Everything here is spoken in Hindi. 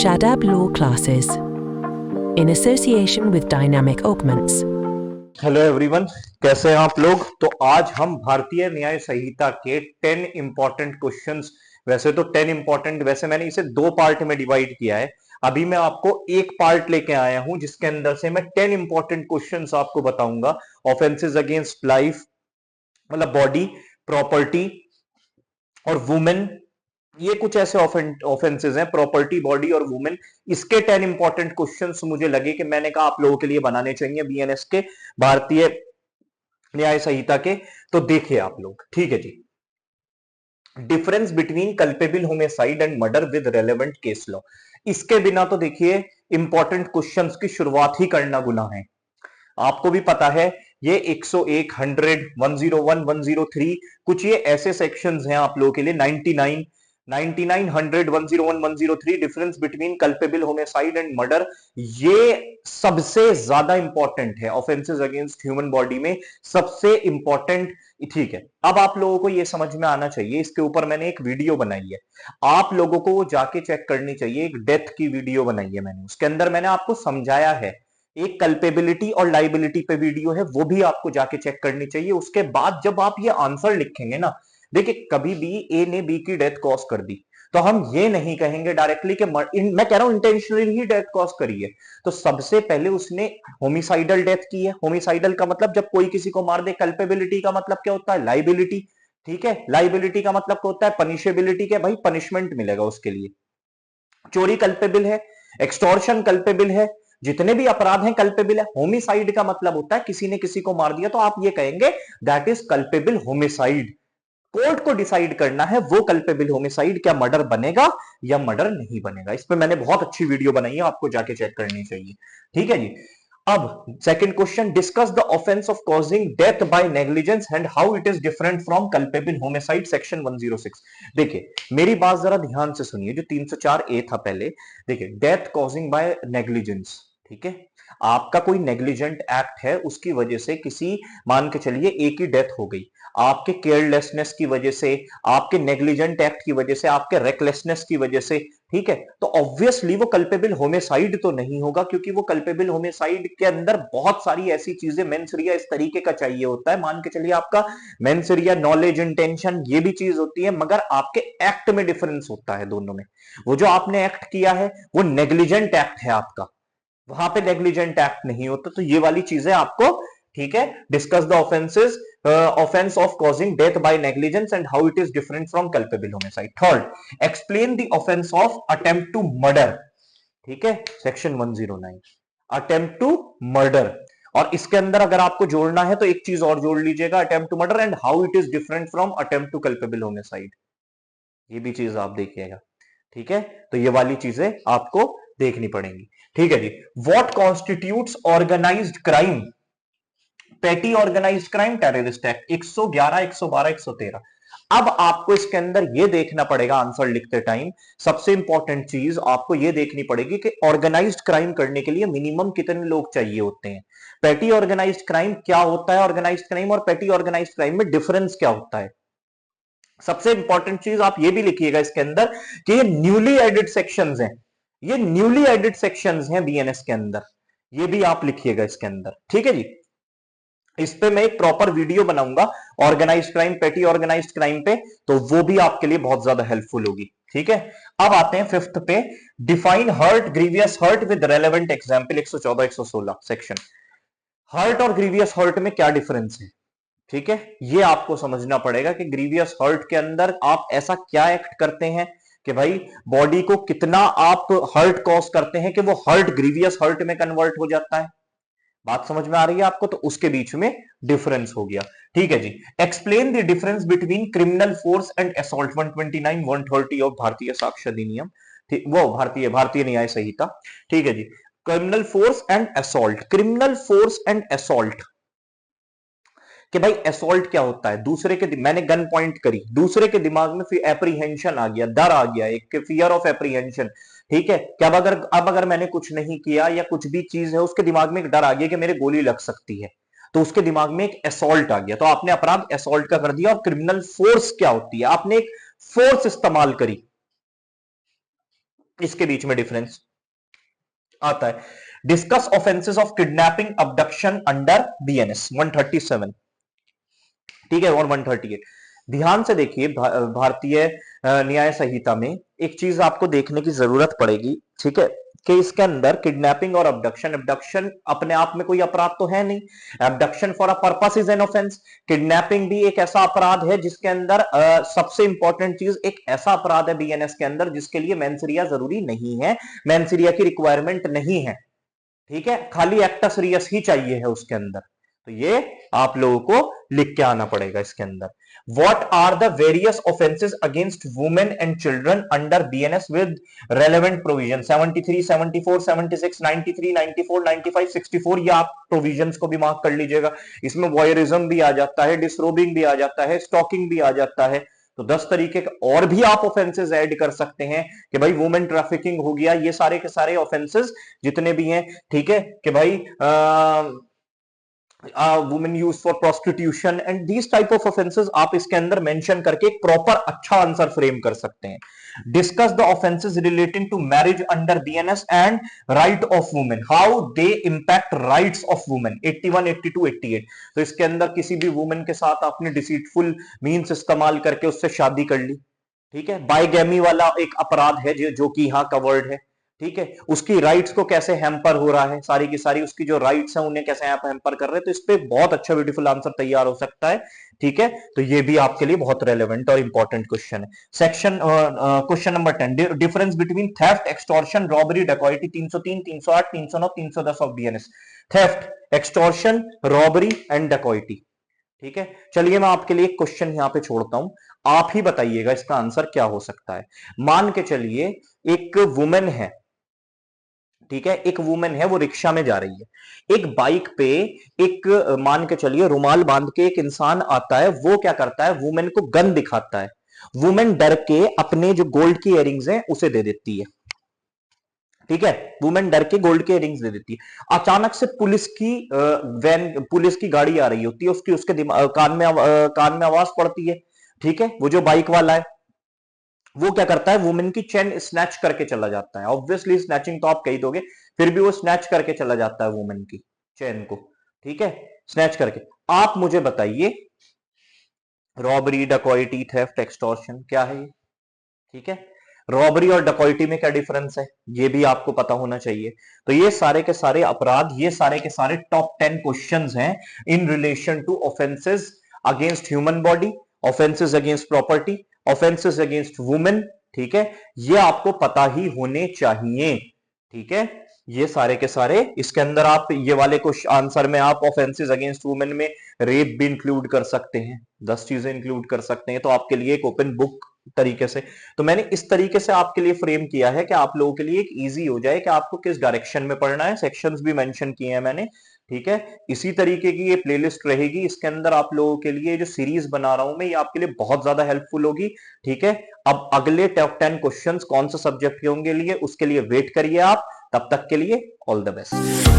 Shadab Law Classes in association with Dynamic Augments. Hello everyone, कैसे हैं आप लोग। तो आज हम भारतीय न्याय संहिता के 10 इंपॉर्टेंट क्वेश्चंस, वैसे तो 10 इंपॉर्टेंट, वैसे मैंने इसे 2 पार्ट में डिवाइड किया है। अभी मैं आपको एक पार्ट लेके आया हूं जिसके अंदर से मैं 10 इंपॉर्टेंट क्वेश्चंस आपको बताऊंगा। ऑफेंसेस अगेंस्ट लाइफ, मतलब बॉडी, प्रॉपर्टी और वुमेन, ये कुछ ऐसे ऑफेंसेस हैं, प्रॉपर्टी, बॉडी और वुमेन। इसके 10 इंपॉर्टेंट क्वेश्चंस मुझे लगे कि मैंने कहा आप लोगों के लिए बनाने चाहिए बीएनएस के, भारतीय न्याय संहिता के। तो देखिए आप लोग, ठीक है जी। Difference between culpable homicide and murder with relevant case law. इसके बिना तो देखिए इंपॉर्टेंट क्वेश्चंस की शुरुआत ही करना गुनाह है। आपको भी पता है ये 101, 100, 101, 103 कुछ ये ऐसे सेक्शंस हैं आप लोगों के लिए। 99, 99, 100, 101, 103 difference between culpable homicide and murder, ये सबसे ज्यादा इंपॉर्टेंट है ऑफेंसेस अगेंस्ट ह्यूमन बॉडी में, सबसे इंपॉर्टेंट। ठीक है, अब आप लोगों को ये समझ में आना चाहिए, इसके ऊपर मैंने एक वीडियो बनाई है, आप लोगों को वो जाके चेक करनी चाहिए। एक डेथ की वीडियो बनाई है मैंने, उसके अंदर मैंने आपको समझाया है। एक कल्पेबिलिटी और लाइबिलिटी पे वीडियो है, वो भी आपको जाके चेक करनी चाहिए। उसके बाद जब आप ये आंसर लिखेंगे ना, देखिए कभी भी ए ने बी की डेथ कॉज कर दी तो हम ये नहीं कहेंगे डायरेक्टली कि मैं कह रहा हूं इंटेंशनली ही डेथ कॉज करी है। तो सबसे पहले उसने होमिसाइडल डेथ की है। होमिसाइडल का मतलब जब कोई किसी को मार दे। कल्पेबिलिटी का मतलब क्या होता है? लाइबिलिटी। ठीक है, लाइबिलिटी का मतलब क्या होता है? पनिशेबिलिटी के, भाई पनिशमेंट मिलेगा उसके लिए। चोरी कल्पेबल है, एक्सटॉर्शन कल्पेबल है, जितने भी अपराध हैं कल्पेबल है। होमिसाइड का मतलब होता है किसी ने किसी को मार दिया तो आप ये कहेंगे that is culpable homicide. Court को डिसाइड करना है वो कल्पेबल होमिसाइड क्या मर्डर बनेगा या मर्डर नहीं बनेगा। इस पे मैंने बहुत अच्छी वीडियो बनाई है, आपको जाके चेक करनी चाहिए। ठीक है जी। अब second question, discuss the offence of causing death by negligence and how it is different from culpable homicide, section 106। देखिए मेरी बात जरा ध्यान से सुनिए, जो 304 ए था पहले, देखिए डेथ कॉजिंग बाय नेग्लिजेंस, ठीक है, आपका कोई नेग्लिजेंट एक्ट है, उसकी वजह से किसी, मान के चलिए एक ही डेथ हो गई, आपके केयरलेसनेस की वजह से, आपके नेग्लिजेंट एक्ट की वजह से, आपके रेकलेसनेस की वजह से, ठीक है, तो ऑब्वियसली वो कल्पेबल होमिसाइड तो नहीं होगा, क्योंकि वो कल्पेबल होमिसाइड के अंदर बहुत सारी ऐसी चीजें, मेंस रिया इस तरीके का चाहिए होता है। मान के चलिए आपका मेंस रिया, नॉलेज, इंटेंशन, ये भी चीज होती है, मगर आपके एक्ट में डिफरेंस होता है दोनों में। वो जो आपने एक्ट किया है वो नेग्लिजेंट एक्ट है आपका, वहां पे नेग्लिजेंट एक्ट नहीं होता। तो ये वाली चीजें आपको, ठीक है, discuss the offences, offence of causing death by negligence and how it is different from culpable homicide. Third, explain the offence of attempt to murder, ठीक है, सेक्शन 109, अटेम्प्ट टू मर्डर। और इसके अंदर अगर आपको जोड़ना है तो एक चीज और जोड़ लीजिएगा, attempt to murder and how it is different from attempt to culpable homicide, ये भी चीज आप देखिएगा। ठीक है, तो ये वाली चीजें आपको देखनी पड़ेंगी। ठीक है जी। व्हाट कॉन्स्टिट्यूट्स ऑर्गेनाइज्ड क्राइम, पेटी ऑर्गेनाइज्ड क्राइम, टेररिस्ट एक्ट, 111, 112, 113। अब आपको इसके अंदर यह देखना पड़ेगा आंसर लिखते टाइम, सबसे इंपॉर्टेंट चीज आपको यह देखनी पड़ेगी कि ऑर्गेनाइज्ड क्राइम करने के लिए मिनिमम कितने लोग चाहिए होते हैं। पेटी ऑर्गेनाइज्ड क्राइम क्या होता है, ऑर्गेनाइज्ड क्राइम और पेटी ऑर्गेनाइज्ड क्राइम में डिफरेंस क्या होता है। सबसे इंपॉर्टेंट चीज आप ये भी लिखिएगा इसके अंदर कि ये न्यूली एडिड सेक्शंस हैं, ये न्यूली एडिड सेक्शंस हैं बीएनएस के अंदर, ये भी आप लिखिएगा इसके अंदर। ठीक है जी। इस पे मैं एक प्रॉपर वीडियो बनाऊंगा ऑर्गेनाइज्ड क्राइम, पेटी ऑर्गेनाइज्ड क्राइम पे, तो वो भी आपके लिए बहुत ज्यादा हेल्पफुल होगी। ठीक है, अब आते हैं फिफ्थ पे, define hurt, grievous hurt with relevant example, 114, 116 section. Hurt और ग्रीवियस हर्ट में क्या डिफरेंस है, ठीक है, ये आपको समझना पड़ेगा कि ग्रीवियस हर्ट के अंदर आप ऐसा क्या एक्ट करते हैं कि भाई बॉडी को कितना आप हर्ट कॉज करते हैं कि वो हर्ट ग्रीवियस हर्ट में कन्वर्ट हो जाता है। बात समझ में आ रही है आपको? तो उसके बीच में डिफरेंस हो गया। ठीक है जी। Explain the difference between criminal force and assault, 129, 130 of Bharatiya Sakshya अधिनियम, वो भारतीय भारतीय न्याय संहिता। ठीक है जी। Criminal force and assault, criminal force and assault, कि भाई असॉल्ट क्या होता है, दूसरे के, मैंने गन पॉइंट करी, दूसरे के दिमाग में फिर एप्रीहेंशन आ गया, डर आ गया, एक फियर ऑफ एप्रीहेंशन। ठीक है, क्या अब अगर मैंने कुछ नहीं किया या कुछ भी चीज है, उसके दिमाग में एक डर आ गया कि मेरे गोली लग सकती है, तो उसके दिमाग में एक असॉल्ट आ गया, तो आपने अपराध असॉल्ट का कर दिया। और क्रिमिनल फोर्स क्या होती है, आपने एक फोर्स इस्तेमाल करी, इसके बीच में डिफरेंस आता है। Discuss offences of kidnapping abduction under BNS 137, ठीक है, और 138। ध्यान से देखिए, भारतीय न्याय संहिता में एक चीज आपको देखने की जरूरत पड़ेगी, ठीक है, कि इसके अंदर किडनैपिंग और अबडक्शन, अबडक्शन अपने आप में कोई अपराध तो है नहीं, abduction for a purpose is an offence. Kidnapping भी एक ऐसा अपराध है जिसके अंदर सबसे इंपॉर्टेंट चीज, एक ऐसा अपराध है बीएनएस के अंदर जिसके लिए मेंसरिया जरूरी नहीं है, मेंसरिया की रिक्वायरमेंट नहीं है, ठीक है, खाली एक्टस रियस ही चाहिए है उसके अंदर। तो ये आप लोगों को लिख के आना पड़ेगा इसके अंदर। What are the various offenses against women and children under BNS with relevant provision? 73, 74, 76, 93, 94, 95, 64, ये आप प्रोविजंस को भी मार्क कर लीजिएगा। इसमें वॉयरिज्म भी आ जाता है, डिसरोबिंग भी आ जाता है, स्टॉकिंग भी आ जाता है। तो 10 तरीके के और भी आप ऑफेंसेस ऐड कर सकते हैं कि भाई वुमेन ट्रैफिकिंग हो गया, ये सारे के सारे ऑफेंसेस जितने भी हैं, ठीक है, कि भाई women use for prostitution and these type of offences आप इसके अंदर मेंशन करके एक प्रॉपर अच्छा आंसर फ्रेम कर सकते हैं। Discuss the offences relating to marriage under BNS and right of women, how they impact rights of women 81, 82, 88। तो इसके अंदर किसी भी वुमेन के साथ आपने डिसीटफुल मीन्स इस्तेमाल करके उससे शादी कर ली, ठीक है, बाइगैमी वाला एक अपराध है जो कि यहां कवर्ड है, ठीक है, उसकी राइट्स को कैसे हैम्पर हो रहा है, सारी की सारी उसकी जो राइट्स हैं उन्हें कैसे हैम्पर कर रहे हैं। तो इस पे बहुत अच्छा ब्यूटीफुल आंसर तैयार हो सकता है, ठीक है। तो ये भी आपके लिए बहुत रेलेवेंट और इंपॉर्टेंट क्वेश्चन है। Section question number 10, difference between theft, extortion, robbery, dacoity 303, 308, 309, 310 of BNS. Theft, extortion, robbery and dacoity, ठीक है। चलिए मैं आपके लिए एक क्वेश्चन यहां पे छोड़ता हूं, आप ही बताइएगा इसका आंसर क्या हो सकता है। मान के चलिए एक वुमेन है, ठीक है, एक वुमेन है, वो रिक्शा में जा रही है, एक बाइक पे एक मान के चलिए रुमाल बांध के एक इंसान आता है, वो क्या करता है, वुमेन को गन दिखाता है, वुमेन डर के अपने जो गोल्ड की इयरिंग्स हैं उसे दे देती है, ठीक है, वुमेन डर के गोल्ड के इयरिंग्स दे देती है। अचानक से पुलिस की वैन, पुलिस की गाड़ी आ रही होती है, उसके कान में आवाज पड़ती है, ठीक है, वो जो बाइक वाला है वो क्या करता है, वुमेन की चेन स्नैच करके चला जाता है। ऑब्वियसली स्नैचिंग तो आप कह दोगे, फिर भी वो स्नैच करके चला जाता है वुमेन की चेन को, ठीक है, स्नैच करके। आप मुझे बताइए, रॉबरी, डकॉइटी, थेफ्ट, एक्सटॉर्शन क्या है ये, ठीक है, रॉबरी और डकॉइटी में क्या डिफरेंस है ये भी आपको पता होना चाहिए। तो ये सारे के सारे अपराध, ये सारे के सारे टॉप 10 क्वेश्चंस हैं in relation to offences against human body, offences against property, offences against women, ठीक है, ये आपको पता ही होने चाहिए, ठीक है। ये सारे के सारे इसके अंदर आप ये वाले कुछ आंसर में आप ऑफेंसेस अगेंस्ट वुमेन में रेप भी इंक्लूड कर सकते हैं, 10 चीजें इंक्लूड कर सकते हैं। तो आपके लिए एक ओपन बुक तरीके से, तो मैंने इस तरीके से आपके लिए फ्रेम किया है कि आप लोगों के लिए एक इजी हो जाए कि आपको किस डायरेक्शन में पढ़ना है। सेक्शंस भी मेंशन किए हैं मैंने, ठीक है। इसी तरीके की ये प्लेलिस्ट रहेगी, इसके अंदर आप लोगों के लिए जो सीरीज बना रहा हूं मैं, ये आपके लिए बहुत ज्यादा हेल्पफुल होगी, ठीक है। अब अगले टॉप 10 क्वेश्चंस कौन से सब्जेक्ट के होंगे लिए उसके लिए वेट करिए आप, तब तक के लिए ऑल द बेस्ट।